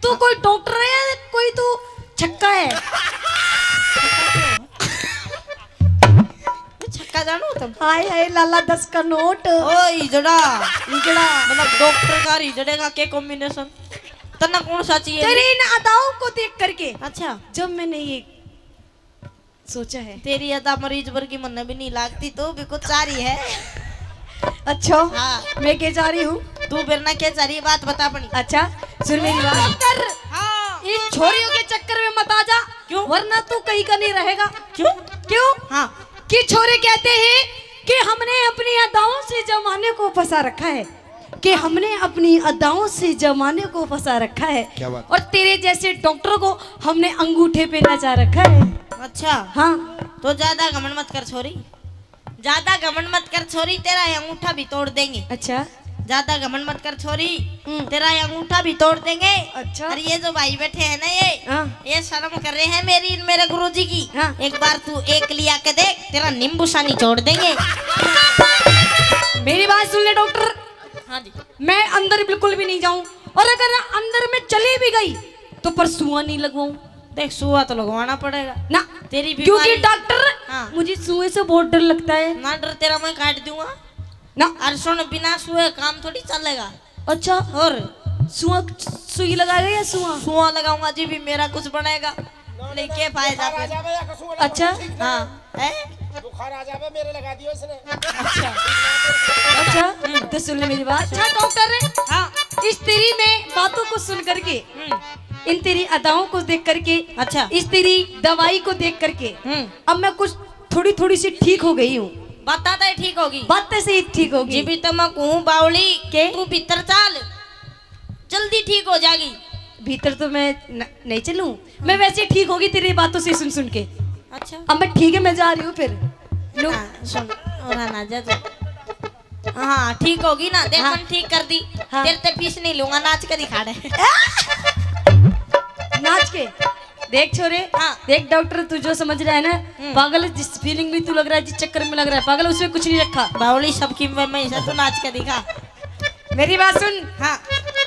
तू कोई डॉक्टर है या कोई तू छक्का है? छक्का जानो तुम? हाय हाय लाला 10 का नोट। ओ इजड़ा इजड़ा मतलब डॉक्टर का इजड़े का क्या कॉम्बिनेशन? तना कौन सा चाहिए? तेरी इन अदाओं को देख करके अच्छा जब मैंने ये सोचा है। तेरी अदा मरीज भर की मन भी नहीं लागती तो भी कुछ चाह रही है। अच्छा हाँ मैं क्या जा रही हूँ? तू बिरना क्या चाह रही है बात बता अपनी। अच्छा सुन मेरी बात कर। हाँ इन छोरियों के चक्कर में मत आ जा। क्यों? वरना तू कहीं का नहीं रहेगा। क्यों? क्यों? हाँ कि छोरे कहते हैं कि हमने अपनी अदाओं से जमाने को फंसा रखा है, कि हमने अपनी अदाओं से जमाने को फंसा रखा है। क्या बात? और तेरे जैसे डॉक्टर को हमने अंगूठे पे नचा रखा है। अच्छा हाँ तो ज्यादा घमंड मत कर छोरी, ज्यादा घमंड मत कर छोरी, तेरा ये अंगूठा भी तोड़ देंगे। अच्छा ज्यादा घमंड मत कर छोरी, तेरा ये अंगूठा भी तोड़ देंगे। अच्छा और ये जो भाई बैठे हैं ना हाँ। ये शर्म कर रहे हैं मेरे गुरुजी की। हाँ। एक बार तू एक लिया के देख, तेरा नींबू सानी छोड़ देंगे। मेरी बात सुन ले डॉक्टर, हाँ जी मैं अंदर बिल्कुल भी नहीं जाऊं, और अगर अंदर में चली भी गई तो पर सुआ नहीं लगवाऊं देख सुआ तो लगवाना पड़ेगा ना, तेरी क्योंकि बीमारी। डॉक्टर हाँ। मुझे सुए से बहुत डर लगता है ना डर, तेरा मैं काट दूंगा ना। और सुन बिना सुए काम थोड़ी चलेगा। अच्छा और सुआ सुई लगाएगा या सुआ? सुआ लगाऊंगा जी भी मेरा कुछ बनेगा लेके फायदा फिर। अच्छा हाँ है? बुखार आ जावे मेरे लगा दियो इसने। अच्छा अच्छा तो सुन ले मेरी बात। अच्छा डॉक्टर हाँ इस तेरी में बातों को सुन करके, इन तेरी अदाओं को देख करके, अच्छा इस तेरी दवाई को देख करके अब मैं कुछ थोड़ी थोड़ी सी ठीक हो गई हूँ। बता दे ठीक होगी। बातें से ही ठीक होगी। जी भी तो मैं कहूँ बावली के? तू भीतर चाल जल्दी ठीक हो जाएगी। भीतर तो मैं नहीं चलूं, मैं वैसे ठीक होगी तेरी बातों से सुन सुन के। अच्छा अब मैं ठीक है, मैं जा रही हूँ फिर। हाँ, सुन और ना जा तू। हाँ ठीक होगी ना देख। हाँ। मन ठीक कर दी। हाँ। तेरे ते फीस नहीं लूंगा, नाच कर दिखा दे। नाच के देख छोरे। हाँ। देख डॉक्टर तू जो समझ रहा है ना पागल, जिस फीलिंग में तू लग रहा है, जिस चक्कर में लग रहा है पागल, उसमें कुछ नहीं रखा। बावली सबकी मैं से तू नाच कर दिखा। मेरी बात सुन। हाँ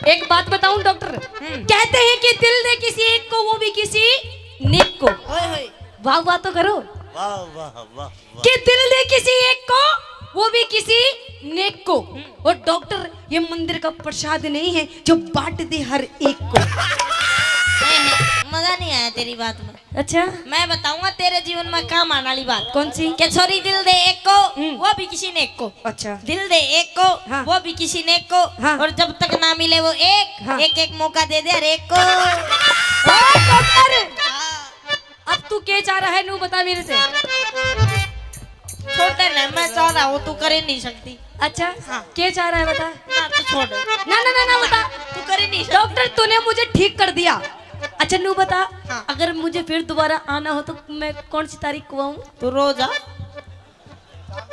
एक बात बताऊं डॉक्टर, कहते हैं कि दिल दे किसी एक को, वो भी किसी नेक को। ओए होए वाह वाह तो करो। वाह वाह वाह कि दिल दे किसी एक को, वो भी किसी नेक को। और डॉक्टर ये मंदिर का प्रसाद नहीं है जो बांट दे हर एक को। मजा नहीं आया तेरी बात में। अच्छा मैं बताऊंगा तेरे जीवन में काम आने वाली बात। कौन सी? कि छोरी दिल दे एक को, वो भी किसी ने एक को। अच्छा दिल दे एक को, हाँ। वो भी किसी ने एक को। हाँ। और जब तक ना मिले वो एक, हाँ। एक एक मौका दे दे हर एक को। ओ डॉक्टर हाँ। अब तू क्या चाह रहा है, नू बता मेरे से। छोड़ दे ना, मैं चाह रहा हूँ तू कर ही नहीं सकती। अच्छा हाँ। क्या चाह रहा है बता। ना तू छोड़, ना ना ना ना बता। तू कर ही नहीं सकती। डॉक्टर तूने मुझे ठीक कर दिया। अच्छा नू बता, हाँ। अगर मुझे फिर दोबारा आना हो तो मैं कौन सी तारीख को आऊं? तू रोज आ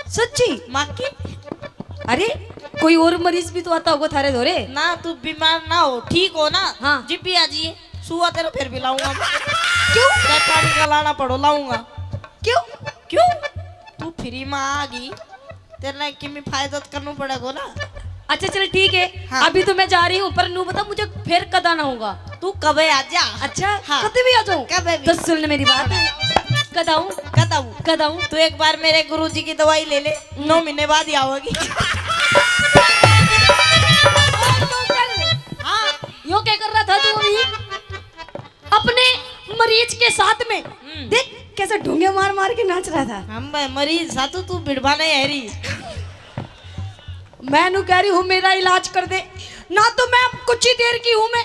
सच्ची? माँ की। अरे कोई और मरीज भी तो आता होगा थारे धोरे। ना तू बीमार ना हो, ठीक हो ना। हाँ। जिप भी आ जाइए सुआ तेरा फिर भी लाऊंगा। क्यों? चाहे पानी का लाना पड़ो लाऊंगा। क्यों? क्यों? तू फ्री में आ गई, तेरा कि मैं फायदा तो करना पड़ेगा ना। अच्छा चल ठीक है। हाँ। अभी तो मैं जा रही हूँ, पर नू बता मुझे फिर कद आना होगा। तू कबे आ जा। अच्छा हाँ। कभी भी आ जाऊँ? कभी भी। तो सुन ले मेरी बात। कद आऊँ? कद आऊं? कद आऊँ? तू एक बार मेरे गुरुजी की दवाई ले ले, 9 महीने बाद ही आओगी। हाँ यो क्या कर रहा था तू अभी अपने मरीज के साथ में? देख कैसे ढूंगे मार मार के नाच रहा था। हम मरीज सातू तू बिड़वा नहीं है रही। मैं नु कह रही हूँ मेरा इलाज कर दे ना, तो मैं अब कुछ ही देर की हूँ, मैं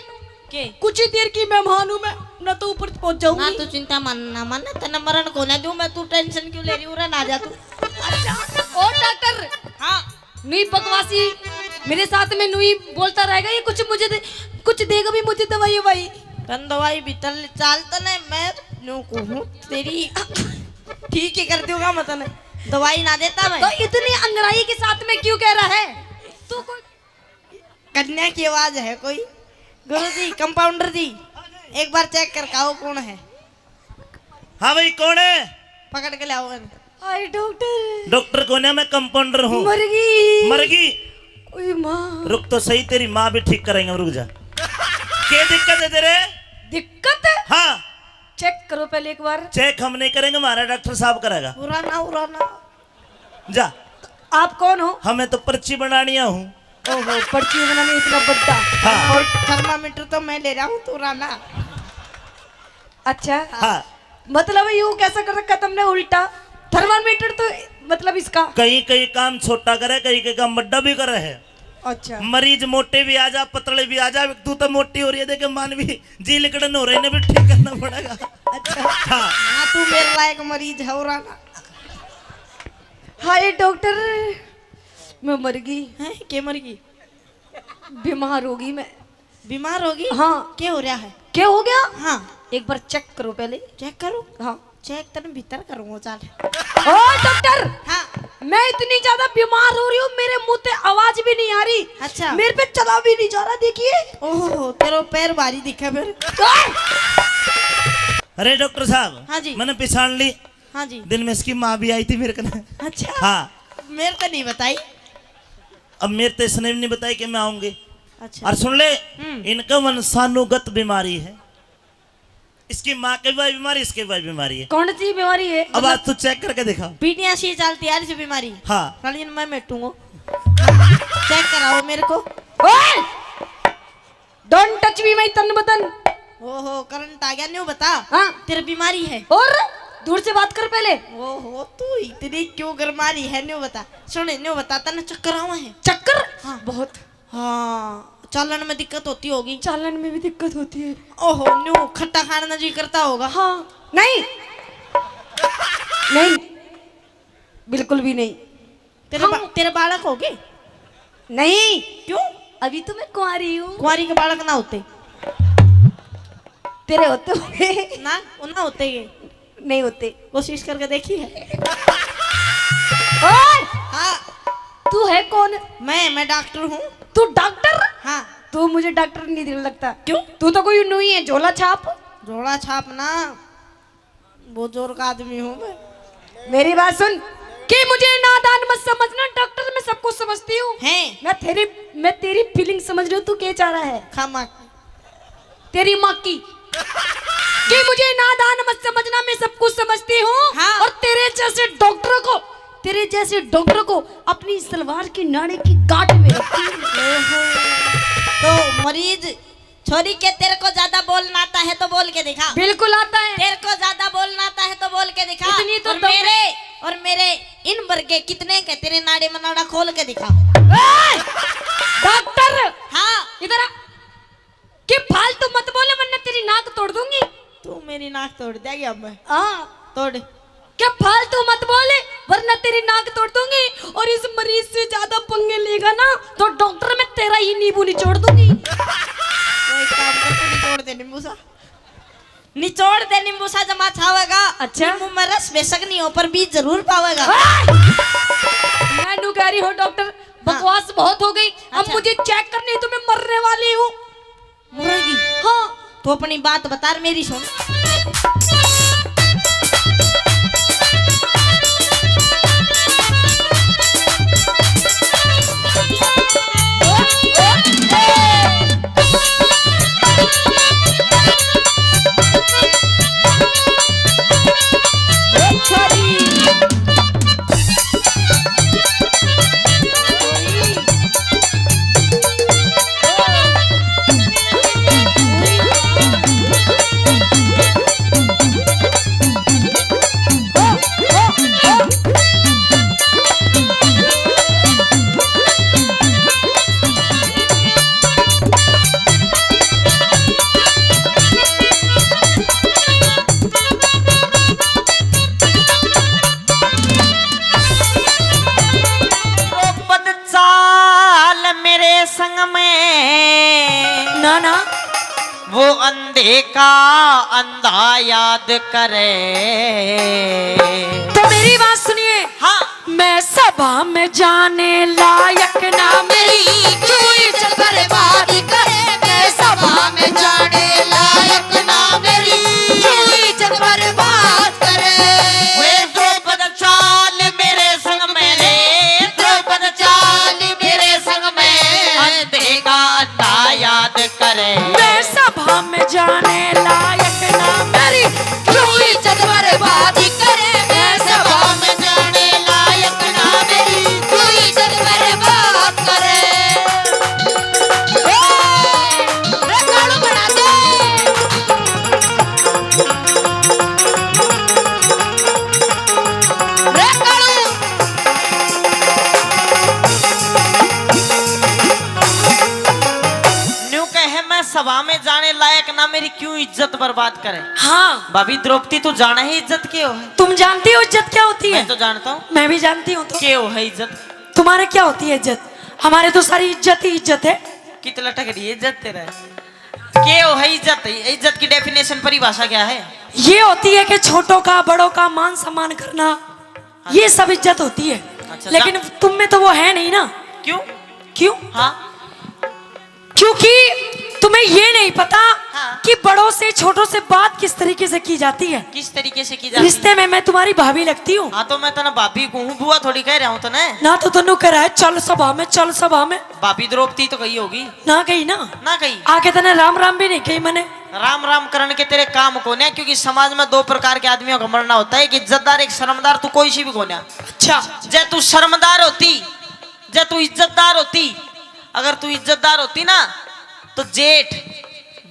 के कुछ ही देर की मेहमान हूँ मैं, ना तो ऊपर पहुंच ना जाऊंगी। तू चिंता मन ना मन, तेना मरण को ना दूं मैं, तू टेंशन क्यों ले रही हूँ? ना जा तू। अच्छा ओ डॉक्टर हाँ नुई बकवासी मेरे साथ में नुई बोलता रहेगा, ये कुछ मुझे कुछ देगा भी मुझे दवाई भाई। तन दवाई भीतर चालता नहीं, मैं नो कहूँ तेरी ठीक ही कर दूंगा। मतलब दवाई ना देता मैं तो इतनी अंगड़ाई के साथ में क्यों कह रहा है तू? कोई कन्या की आवाज है कोई? गुरुजी कंपाउंडर जी एक बार चेक कर काओ कौन है। हाँ भाई कौन है? पकड़ के लाओ। आई डॉक्टर। डॉक्टर कौन है? मैं कंपाउंडर हूँ। मरगी मरगी? ओए माँ। रुक तो सही, तेरी माँ भी ठीक करेंगे, रुक जा। क्या दिक्कत है तेरे? दिक्कत? हाँ चेक करो पहले एक बार। चेक हम नहीं करेंगे, हमारा डॉक्टर साहब करेगा। उड़ाना उड़ाना। जा। आप कौन हो? हमें तो पर्ची बनानिया हूँ। ओहो, पर्ची बनाने इतना बड्डा। हाँ और थर्मामीटर तो मैं ले रहा हूँ, तो उड़ाना। अच्छा, हाँ। मतलब यूं कैसा कर रखा तुमने उल्टा? थर्मामीटर तो मतलब इसका। कहीं कहीं काम छोटा करे, कहीं कहीं काम बड्डा भी करे है। अच्छा, मरीज मोटे भी आ जा, पतले भी आ जा। तू तो मोटी हो रही है, देखे मान भी जी लिकड़न हो रही है, भी ठीक करना पड़ेगा। अच्छा। हाँ हाँ तू मेरे लायक मरीज है, उड़ाना। हाय डॉक्टर, मैं मर गई। हैं क्या मर गई? बीमार होगी मैं। बीमार होगी? हाँ। क्या हो रहा है? क्या हो गया? हाँ एक बार चेक करो पहले। चेक करूँ? हाँ। चेक तेरे भीतर करूँगा, चल। ओ डॉक्टर, हाँ मैं इतनी ज्यादा बीमार हो रही हूँ, मेरे मुंह से आवाज भी नहीं आ रही। अच्छा। मेरे पे चला भी नहीं जा रहा, देखिए। ओहो, तेरा पैर भारी दिखा मेरे। अरे डॉक्टर साहब। हाँ जी। मैंने पहचान ली। हाँ जी। दिन में इसकी माँ भी आई थी मेरे कने। अच्छा। हाँ। मेरे तो नहीं बताई। अब मेरे तो इसने भी नहीं बताई कि मैं आऊंगी। अच्छा। और सुन ले, इनका वंशानुगत बीमारी है। इसकी माँ की भी बीमारी, इसकी भी बीमारी है। कौन सी बीमारी है? अब आज तू चेक करके दिखा। पीटियाँ सी चलती है, बीमारी। हाँ रालियन मैं मेटूंगा। चेक कराओ मेरे को। ओए, डोंट टच मी माय तन बदन। ओहो, करंट आ गया, न्यू बता। हाँ। तेरी बीमारी है। और दूर से बात कर पहले। ओहो, तू इतनी क्यों गरमारी है, न्यू बता। सुन, न्यू बता, तने चक्कर आवा है? चक्कर? हाँ। बहुत। हाँ, चलन में दिक्कत होती होगी। चालन में भी दिक्कत होती है। ओहो, न्यू खट्टा खाना जी करता होगा। हाँ। नहीं नहीं, बिल्कुल भी नहीं। तेरे बालक होगे? नहीं, क्यों? अभी तो मैं कुंवारी हूँ। कुंवारी के बालक ना होते? तेरे होते होंगे। ना, वो ना होते ये। नहीं होते। कोशिश करके देखी है। ओए, हाँ। तू है कौन? मैं डॉक्टर हूँ। तू डॉक्टर? हाँ। तू मुझे डॉक्टर नहीं दिल लगता। क्यों? तू तो कोई नुई है, झोला छाप। जोड़ा छाप ना, वो जोर का आदमी हूँ मैं। मेरी बात सुन, कि मुझे नादान मत समझना। डॉक्टर मैं सब कुछ समझती हूँ। हैं? मैं तेरी फीलिंग समझ रही हूँ। तू क्या चाह रहा है? खामा। तेरी माँ की कि मुझे नादान मत समझना, मैं सब कुछ समझती हूँ। हाँ। और तेरे जैसे डॉक्टर को अपनी सलवार की नाड़ी की गांठ में रखती हूँ। तो मरीज छोरी के, तेरे को ज्यादा बोलना आता है तो बोल के दिखा। बिल्कुल आता है। तेरे को ज्यादा बोलना आता है तो बोल के दिखा। इतनी तो और मेरे इन वर्गे कितने के तेरे नाड़ी में नाड़ा खोल के दिखा। डॉक्टर, हाँ। इधर आ। कि फालतू मत बोले वरना तेरी नाक तोड़ दूंगी। तू मेरी नाक तोड़ देगी अब मैं। हाँ, तोड़। क्या फालतू मत बोले वरना तेरी नाक तोड़ दूंगी। और इस मरीज से ज्यादा पंगे लेगा ना तो डॉक्टर मैं तेरा ही नींबू निचोड़ दूंगी। तो एक काम कर, तू निचोड़ दे नींबू सा। निचोड़ दे नींबू सा, जमा छावेगा। अच्छा। नींबू में रस बेशक नहीं हो पर बीज जरूर पावेगा। मैं नु कह रही हूँ डॉक्टर, बकवास बहुत हो गई। अब अच्छा। मुझे चेक करनी है, तो मैं मरने वाली हूँ। मुर्गी? हाँ। तो अपनी बात बता, मेरी सुन। संग में ना ना, वो अंधे का अंधा याद करे। तो मेरी बात सुनिए। हाँ। मैं सभा में जाने लायक ना मेरी चुई चल बर्बाद करे। मैं सभा में जाने लायक ना मेरी चुई चल बर्बाद करे। वे द्रौपद चाल मेरे संग में रे, द्रौपद चाल मेरे संग में अंधे का अंधा याद करे। मैं जाने लायक ना मेरी क्यों इज्जत बर्बाद करे। मैं सभा में जाने लायक ना मेरी क्यों इज्जत बर्बाद करे। रे कालू बना दे। रे कालू न्यू कहे मैं सभा में जाने लायक ना मेरी क्यों इज्जत बर्बाद करे। हाँ भाभी द्रौपदी तू जाना ही इज्जत क्यों है। तुम जानती हो इज्जत क्या होती है। मैं तो जानता हूँ मैं भी जानती हूँ। तो क्यों है इज्जत। तुम्हारे क्या होती है इज्जत। हमारे तो सारी इज्जत ही इज्जत है। कित लटक रही है इज्जत तेरा। क्यों है इज्जत। इज्जत की डेफिनेशन परिभाषा क्या है। ये होती है कि छोटों का बड़ों का मान सम्मान करना, ये सब इज्जत होती है। अच्छा, लेकिन तुम में तो वो है नहीं ना। क्यों। क्यों। हाँ क्योंकि तुम्हें ये नहीं पता हाँ। कि बड़ों से छोटों से बात किस तरीके से की जाती है। किस तरीके से की जाती है। रिश्ते में मैं तुम्हारी भाभी लगती हूँ। हाँ तो मैं तना भाभी को हूँ बुआ थोड़ी कह रहा हूँ तो ना तो तनु करा है चल सभा में चल सभा में। भाभी द्रौपदी तो कही होगी ना कही ना कही। आके तने राम राम भी नहीं कही मैंने। राम राम करण के तेरे काम को ना क्योंकि समाज में दो प्रकार के आदमियों का मरना होता है। एक इज्जतदार एक शर्मदार। तू कोई सी भी कोना। अच्छा जे तू शर्मदार होती जे तू इज्जतदार होती। अगर तू इज्जतदार होती ना तो जेठ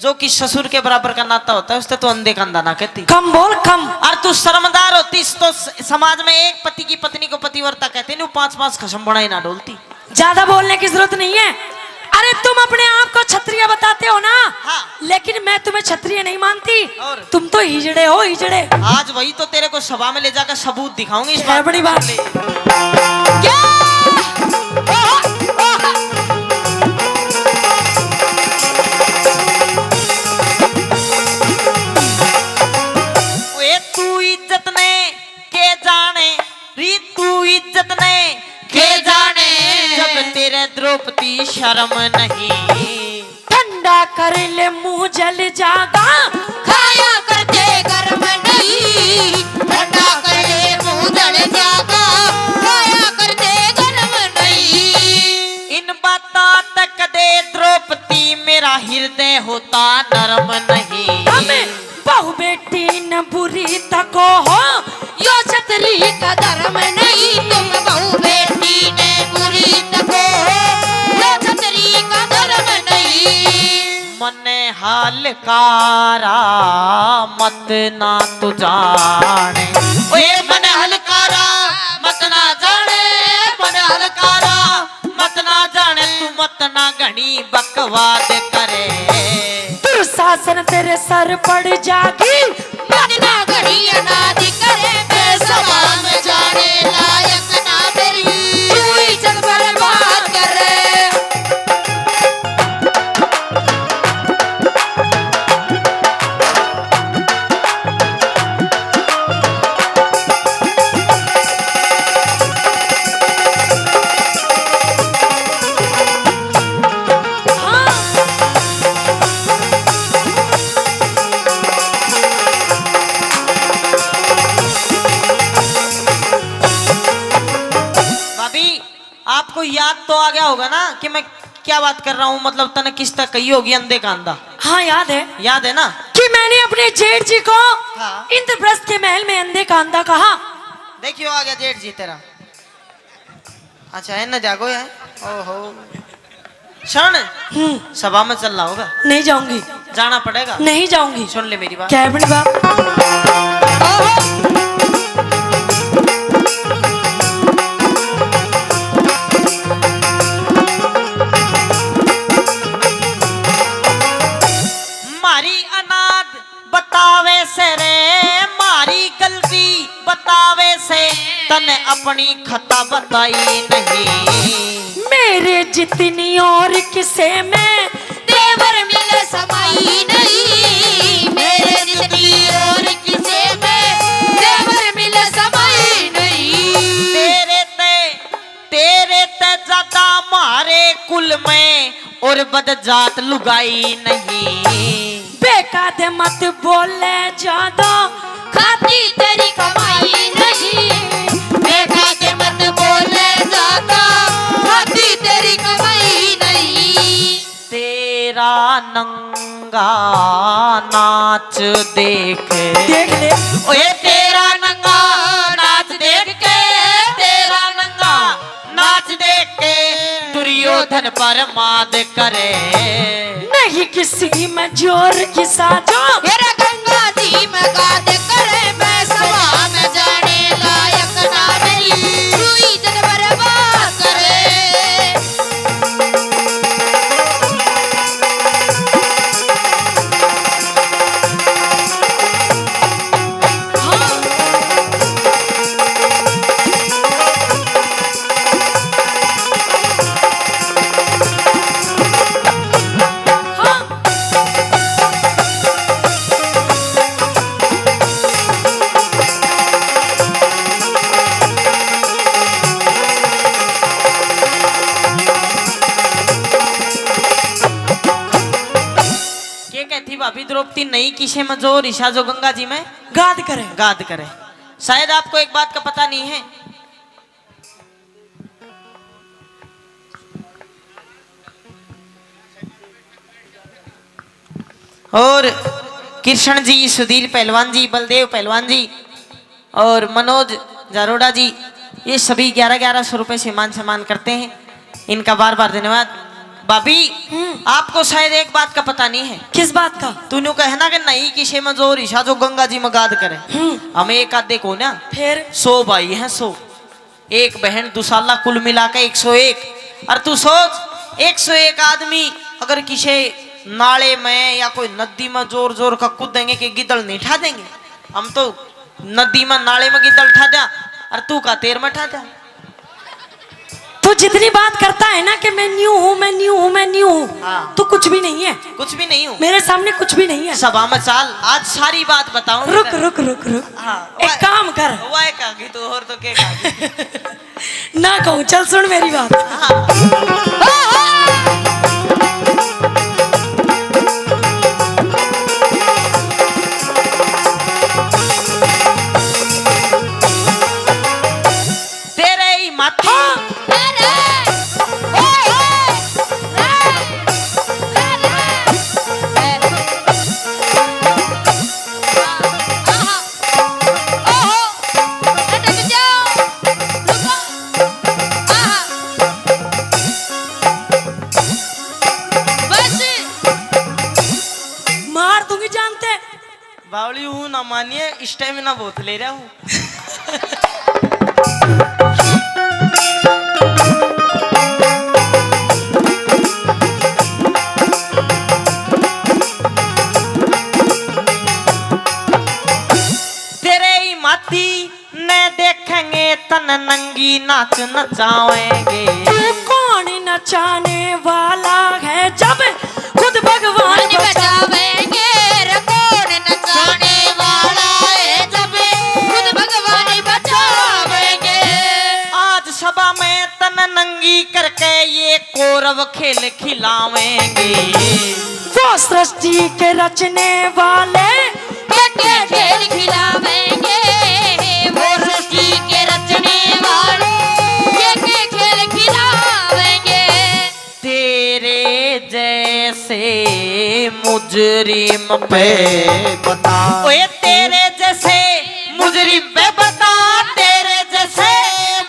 जो कि ससुर के बराबर का नाता होता है उससे तो अंधे कंधा ना कहती। कम बोल कम। और तू शर्मदार होती तो समाज में एक पति की पत्नी को पतिव्रता कहते नहीं। 5-5 खसम बनाई ना डोलती। ज्यादा बोलने की जरूरत नहीं है। अरे तुम अपने आप को क्षत्रिय बताते हो ना। हाँ। लेकिन मैं तुम्हें क्षत्रिय नहीं मानती। और? तुम तो हिजड़े हो हिजड़े। आज वही तो तेरे को सभा में ले जाकर सबूत दिखाऊंगी इस है बड़ी बात। क्या? ओए तू इज्जत ने के जाने री तू इज्जत ने के जाने जब तेरे द्रौपदी शर्म नहीं। ठंडा कर ले मुंह जल जागा खाया करते गर्म नहीं। ठंडा कर ले मुंह जल जागा खाया करते गर्म नहीं। इन बातों तक दे द्रौपदी मेरा हृदय होता नरम नहीं। हमें बहु बेटी न बुरी तको हो यो छतरी का धर्म नहीं। तुम बहु बेटी ने बुरी तको हो यो छतरी का धर्म नहीं। मने हलकारा मत ना तू जाने। ओए मन हलकारा मत ना जाने। मन हलकारा मत ना जाने। तू मत ना घनी बकवाद करे। दुर्शासन तेरे सर पड़ जागी मन ना घड़ी अनादि करे। मैं सभा में जाने लायक ना मेरी क्यों इज्जत बर्बाद करे। भाभी आपको याद तो आ गया होगा ना कि मैं क्या बात कर रहा हूँ। मतलब तने किस तक कही होगी अंधे का अंधा। हाँ याद है याद है ना कि मैंने अपने जेठ जी को हाँ। इंद्रप्रस्थ के महल में अंधे का अंधा कहा। देखियो आ गया जेठ जी तेरा। अच्छा है ना जागो है। ओहो क्षण सभा में चल रहा होगा। नहीं जाऊंगी। जाना पड़ेगा। नहीं जाऊंगी। सुन ले मेरी बात। क्या है बड़ी बात। मारी अनाद बतावे से रे मारी गलती बतावे से तने अपनी खता बताई नहीं। मेरे जितनी और किसे में देवर मिले समाई नहीं। मेरे जितनी और किसे में देवर मिले समाई नहीं। तेरे ते ज्यादा मारे कुल में और बद जात लुगाई नहीं। बेकाद मत बोले ज्यादा खाती तेरी कमाई नहीं। बेकाद मत बोले ज्यादा खाती तेरी कमाई नहीं। तेरा नंगा नंगा नाच देख देख ले ओए तेरा नंगा नाच देख के तेरा नंगा नाच देख के दुर्योधन पर माद करे नहीं किसी में जोर की साजो मेरा गंगा जी में गाद करे मैं सभा में जाने लायक ना मेरी रुई जन बर्बाद करे के कहती भाभी द्रौपदी नहीं किसे में जो ऋषा जो गंगा जी में गाद करे गाद करे। शायद आपको एक बात का पता नहीं है, और कृष्ण जी, सुधीर पहलवान जी, बलदेव पहलवान जी और मनोज जारोड़ा जी ये सभी 1100 रुपए से मान सम्मान करते हैं। इनका बार बार धन्यवाद। भाभी आपको शायद एक बात का पता नहीं है। किस बात का? तूने कहना कि नहीं किसे में जो ऋषा जो गंगा जी में गाद करे। हमें एक आध देखो ना, फिर 100 भाई हैं 100, एक बहन दुसाला कुल मिला के 101। और तू सोच 101 आदमी अगर किसी नाले में या कोई नदी में जोर जोर का कूदेंगे कि गिदड़ नहीं ठा देंगे। हम तो नदी में नाले में गिदड़ ठा दिया और तू का तेर में ठा दिया। तू जितनी बात करता है ना कि मैं न्यू हूँ, मैं न्यू हूँ, मैं न्यू हूँ, हाँ। तू कुछ भी नहीं है, कुछ भी नहीं हूँ, मेरे सामने कुछ भी नहीं है। सभा में चाल आज सारी बात बताऊं। रुक रुक रुक रुक हाँ, एक काम कर, वाह कागी तो और तो के कागी ना कहूँ, चल सुन मेरी बात। तेरे ही माथे मार दूंगी जानते। बावली हूँ ना मानिए, स्टेमिना बहुत ले रहा हूँ। तेरे ही माथी ने देखेंगे तन नंगी नाच नचाएंगे। तू कौन नचाने वाला है जब खुद भगवान बचावेंगे रे कौन नचाने वाला है जब खुद भगवान बचावेंगे। आज सभा में तन नंगी करके ये कौरव खेल खिलावेंगे। वो सृष्टि के रचने वाले के खेल खिलावेंगे वो सृष्टि के रचने वाले के खेल खिलावेंगे। तेरे जैसे मुजरिम पे बता, ओए तेरे जैसे मुजरिम पे बता, तेरे जैसे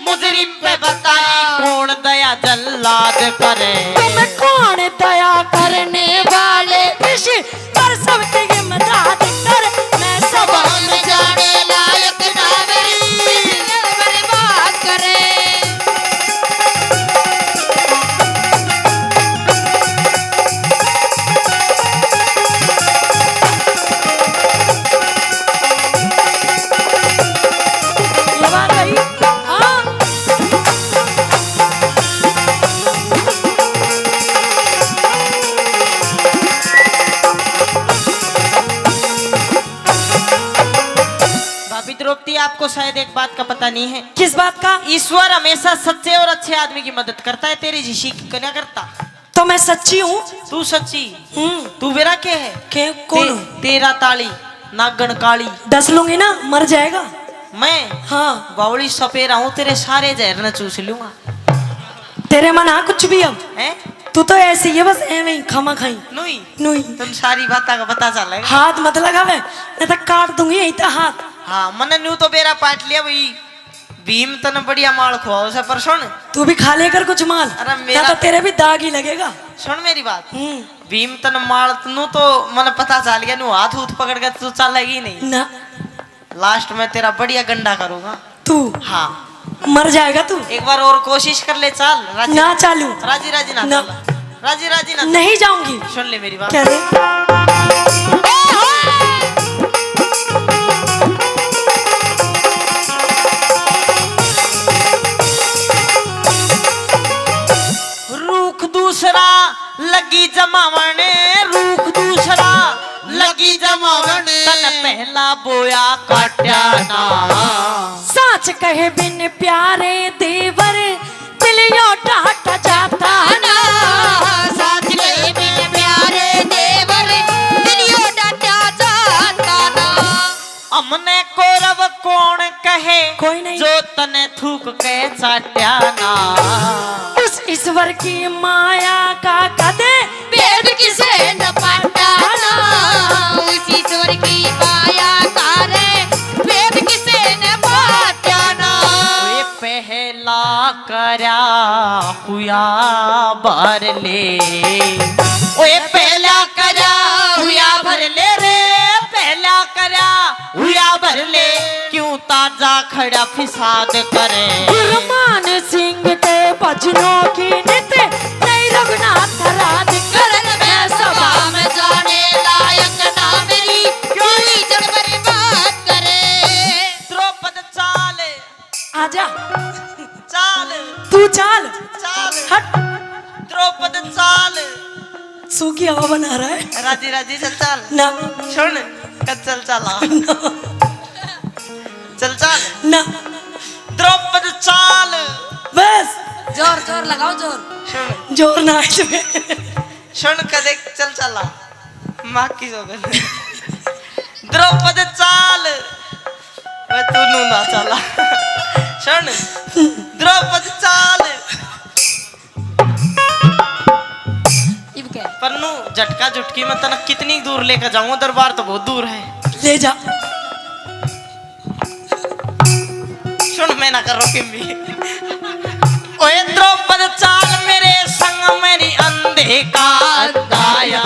मुजरिम पे बता कौन दया जल्लाद करे। तुम कौन दया करने वाले किसी पर सबके मदद कर। मैं सभा में जाने लायक ना मेरी बर्बाद करे। ये बात रही। हाँ भाभी द्रौपदी आपको शायद एक बात का पता नहीं है। किस बात का? ईश्वर हमेशा सच्चे और अच्छे आदमी की मदद करता है, तेरी ऋषि की क्या करता। तो मैं सच्ची हूँ। तू सच्ची, तू मेरा के है के कौन हूँ? तेरा ताली नागन काली 10 लूंगी ना, मर जाएगा। मैं हाँ बावली सपेरा हूँ, तेरे सारे जहर न चूस लूंगा। तेरे मन आ कुछ भी अब हैं? तू तो ऐसी है बस एवं ही खमा खाई नुई नुई तुम सारी बात का पता चलेगा। हाथ मत लगावे नहीं तो काट दूंगी यही तो हाथ। हाँ मने न्यू तो बेरा पाट लिया भाई। भीम तने बढ़िया माल खुआओ से पर सुन। तू भी खा लेकर कुछ माल अरे ना मेरा तो तेरे भी दाग ही लगेगा। सुन मेरी बात। भीम तने माल तनु तो मने पता चल गया नु हाथ उठ पकड़ के तू चलेगी नहीं ना लास्ट में तेरा बढ़िया गंडा करूंगा। तू हाँ मर जाएगा तू। एक बार और कोशिश कर ले चल। राजी ना चालू राजी राजी ना ना। चल। राजी राजी ना नहीं जाऊंगी। सुन ले मेरी बात। क्या रे रूख दूसरा लगी जमावण रूख दूसरा लगी जमावण तन पहला बोया काट्या ना। साच कहे बिन प्यारे देवर दिलियों डाटा जाता ना। साथ कहे बिन प्यारे देवर दिलियों डाटा जाता ना। हमने कौरव कौन कहे कोई नहीं। जो तने थूक के चाट्या ना। उस ईश्वर की माया का कदे वेद किसे न पाटा ना। उस ईश्वर की माया का रे वेद किसे न पाटा ना। वे पहला करा हुआ भर ले। ओए पहला करा हुआ भर ले रे पहला करा हुआ भर ले। क्यों ताजा खड़ा फिसाद करे। गुरमान सिंह के भजनों की नित नहीं रघुनाथ राज करन में सभा में जाने लायक ना मेरी कोई जन बर्बाद करे। द्रौपद चाल आजा चाल तू चाल चाल हट। द्रौपद चाल सूखी हवा बना रहा है राजी राजी चल चाल। ना सुन चल चला चल चाल ना द्रौपद चाल। बस जोर जोर लगाओ जोर। सुन जोर ना है इसमें। सुन कदे चल चला माँ की सोगन। द्रौपद चाल वे तू नू ना चला। सुन द्रौपद चाल इब क्या पन्नू झटका झुटकी में तना कितनी दूर लेकर जाऊंगा दरबार तो बहुत दूर है। ले जा सुन मैं ना कर रोकी भी। ओए द्रौपद चाल मेरे संग मेरी अंधे का दाया